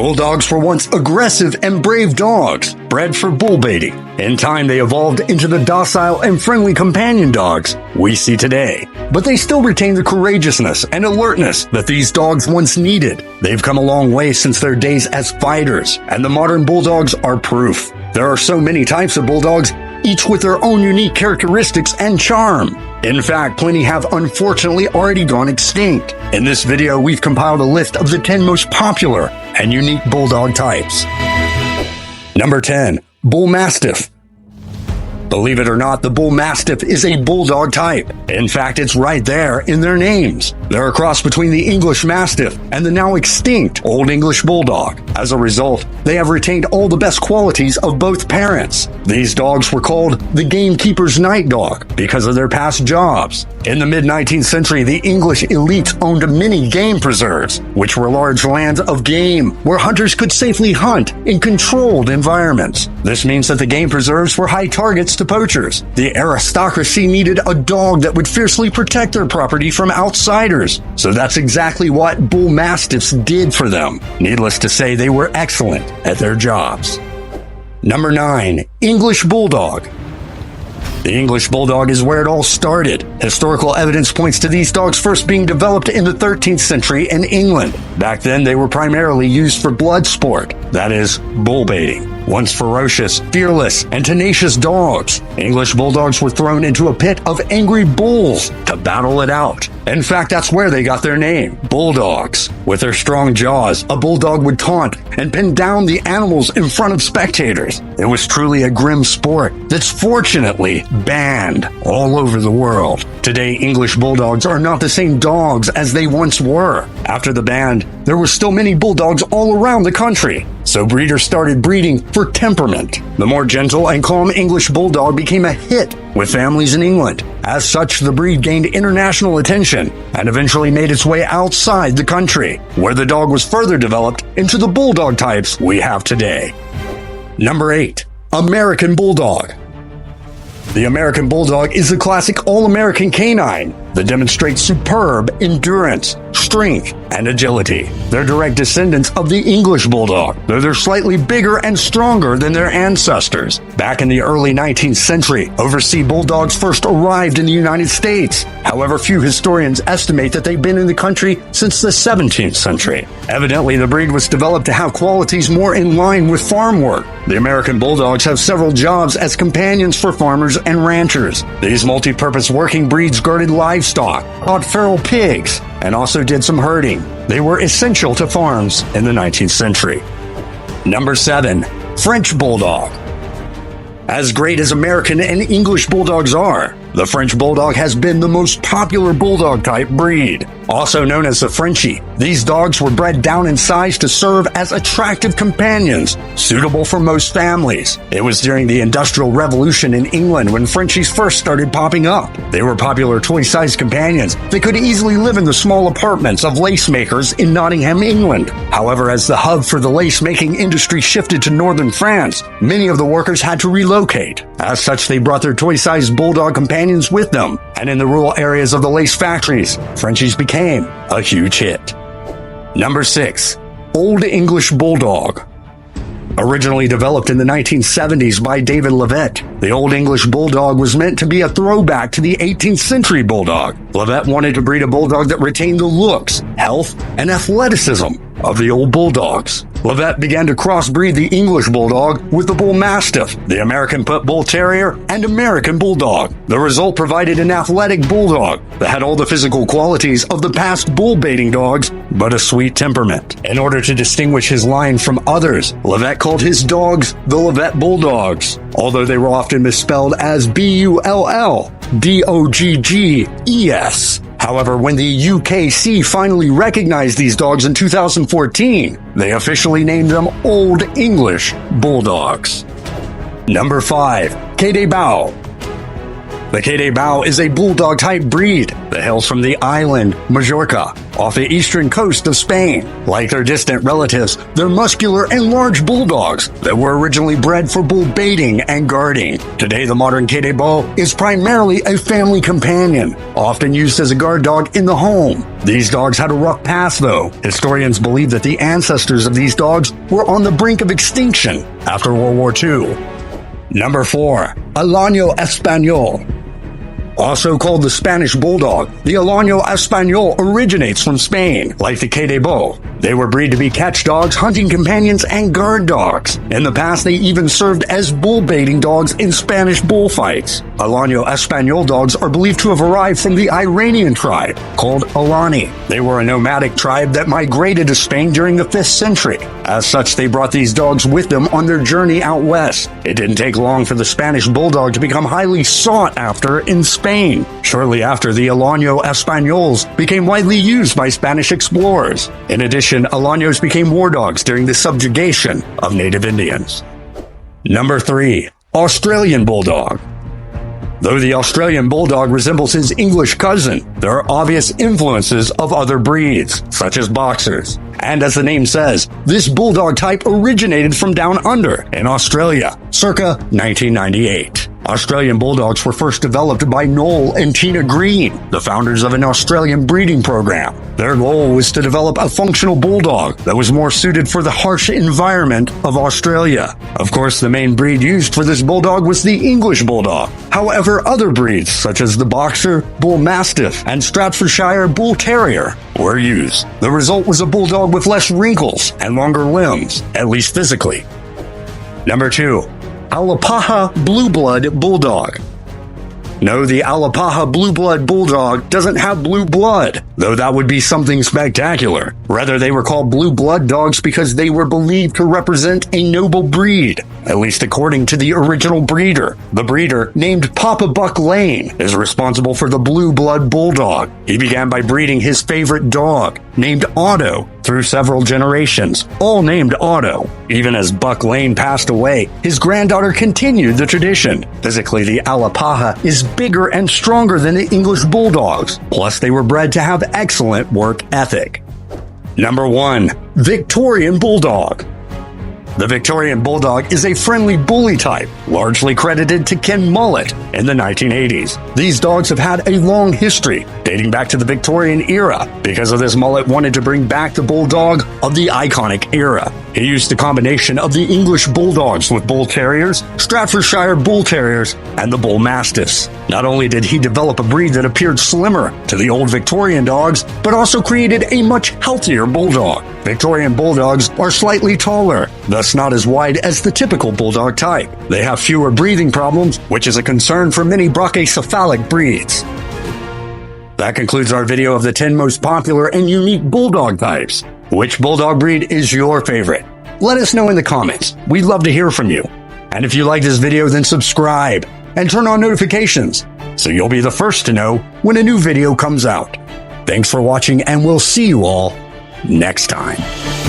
Bulldogs were once aggressive and brave dogs, bred for bull baiting. In time, they evolved into the docile and friendly companion dogs we see today. But they still retain the courageousness and alertness that these dogs once needed. They've come a long way since their days as fighters, and the modern Bulldogs are proof. There are so many types of Bulldogs, each with their own unique characteristics and charm. In fact, plenty have unfortunately already gone extinct. In this video, we've compiled a list of the 10 most popular and unique Bulldog types. Number 10. Bull Mastiff. Believe it or not, the Bull Mastiff is a Bulldog type. In fact, it's right there in their names. They're a cross between the English Mastiff and the now extinct Old English Bulldog. As a result, they have retained all the best qualities of both parents. These dogs were called the gamekeeper's night dog because of their past jobs. In the mid-19th century, the English elites owned many game preserves, which were large lands of game where hunters could safely hunt in controlled environments. This means that the game preserves were high targets to poachers. The aristocracy needed a dog that would fiercely protect their property from outsiders. So that's exactly what Bull Mastiffs did for them. Needless to say, they were excellent at their jobs. Number 9. English Bulldog. The English Bulldog is where it all started. Historical evidence points to these dogs first being developed in the 13th century in England. Back then, they were primarily used for blood sport, that is, bull baiting. Once ferocious, fearless, and tenacious dogs, English Bulldogs were thrown into a pit of angry bulls to battle it out. In fact, that's where they got their name, Bulldogs. With their strong jaws, a bulldog would taunt and pin down the animals in front of spectators. It was truly a grim sport that's fortunately banned all over the world. Today, English Bulldogs are not the same dogs as they once were. After the ban, there were still many Bulldogs all around the country. So breeders started breeding for temperament. The more gentle and calm English Bulldog became a hit with families in England. As such, the breed gained international attention and eventually made its way outside the country, where the dog was further developed into the Bulldog types we have today. Number 8. American Bulldog. The American Bulldog is a classic all-American canine that demonstrates superb endurance, strength, and agility. They're direct descendants of the English Bulldog, though they're slightly bigger and stronger than their ancestors. Back in the early 19th century, overseas Bulldogs first arrived in the United States. However, few historians estimate that they've been in the country since the 17th century. Evidently, the breed was developed to have qualities more in line with farm work. The American Bulldogs have several jobs as companions for farmers and ranchers. These multi-purpose working breeds guarded livestock, caught feral pigs, and also did some herding. They were essential to farms in the 19th century. Number 7. French Bulldog. As great as American and English Bulldogs are, the French Bulldog has been the most popular Bulldog type breed. Also known as the Frenchie, these dogs were bred down in size to serve as attractive companions, suitable for most families. It was during the Industrial Revolution in England when Frenchies first started popping up. They were popular toy-sized companions that could easily live in the small apartments of lace makers in Nottingham, England. However, as the hub for the lace-making industry shifted to northern France, many of the workers had to relocate. As such, they brought their toy-sized Bulldog companions with them, and in the rural areas of the lace factories, Frenchies became a huge hit. Number 6. Old English Bulldog. Originally developed in the 1970s by David Levett, the Old English Bulldog was meant to be a throwback to the 18th century Bulldog. Levett wanted to breed a Bulldog that retained the looks, health, and athleticism of the old Bulldogs. Levett began to crossbreed the English Bulldog with the Bull Mastiff, the American Pit Bull Terrier, and American Bulldog. The result provided an athletic Bulldog that had all the physical qualities of the past bull baiting dogs, but a sweet temperament. In order to distinguish his line from others, Levett called his dogs the Levett Bulldogs, although they were often misspelled as Bulldoggess. However, when the UKC finally recognized these dogs in 2014, they officially named them Old English Bulldogs. Number 5. Kede Bao. The Quedebao is a Bulldog type breed that hails from the island Majorca, off the eastern coast of Spain. Like their distant relatives, they're muscular and large bulldogs that were originally bred for bull baiting and guarding. Today, the modern Quedebao is primarily a family companion, often used as a guard dog in the home. These dogs had a rough past, though. Historians believe that the ancestors of these dogs were on the brink of extinction after World War II. Number 4. Añejo Español. Also called the Spanish Bulldog, the Añejo Español originates from Spain, like the Quedebao. They were bred to be catch dogs, hunting companions, and guard dogs. In the past, they even served as bull baiting dogs in Spanish bullfights. Añejo Español dogs are believed to have arrived from the Iranian tribe called Alani. They were a nomadic tribe that migrated to Spain during the 5th century. As such, they brought these dogs with them on their journey out west. It didn't take long for the Spanish Bulldog to become highly sought after in Spain. Shortly after, the Añejo Españols became widely used by Spanish explorers. In addition, Añejos became war dogs during the subjugation of native Indians. Number 3. Australian Bulldog. Though the Australian Bulldog resembles his English cousin, there are obvious influences of other breeds, such as boxers. And as the name says, this Bulldog type originated from down under in Australia, circa 1998. Australian Bulldogs were first developed by Noel and Tina Green, the founders of an Australian breeding program. Their goal was to develop a functional Bulldog that was more suited for the harsh environment of Australia. Of course, the main breed used for this Bulldog was the English Bulldog. However, other breeds, such as the Boxer, Bull Mastiff, and Staffordshire Bull Terrier, were used. The result was a Bulldog with less wrinkles and longer limbs, at least physically. Number 2. Alapaha Blue Blood Bulldog. No, the Alapaha Blue Blood Bulldog doesn't have blue blood, though that would be something spectacular. Rather, they were called blue blood dogs because they were believed to represent a noble breed, at least according to the original breeder. The breeder, named Papa Buck Lane, is responsible for the blue blood bulldog. He began by breeding his favorite dog, named Otto, through several generations, all named Otto. Even as Buck Lane passed away, his granddaughter continued the tradition. Physically, the Alapaha is bigger and stronger than the English Bulldogs. Plus, they were bred to have excellent work ethic. Number 1. Victorian Bulldog. The Victorian Bulldog is a friendly bully type, largely credited to Ken Mullet in the 1980s. These dogs have had a long history, dating back to the Victorian era. Because of this, Mullet wanted to bring back the Bulldog of the iconic era. He used a combination of the English Bulldogs with Bull Terriers, Staffordshire Bull Terriers, and the Bull Mastiffs. Not only did he develop a breed that appeared slimmer to the old Victorian dogs, but also created a much healthier Bulldog. Victorian Bulldogs are slightly taller, thus not as wide as the typical Bulldog type. They have fewer breathing problems, which is a concern for many brachycephalic breeds. That concludes our video of the 10 most popular and unique Bulldog types. Which Bulldog breed is your favorite? Let us know in the comments. We'd love to hear from you. And if you like this video, then subscribe and turn on notifications so you'll be the first to know when a new video comes out. Thanks for watching, and we'll see you all next time.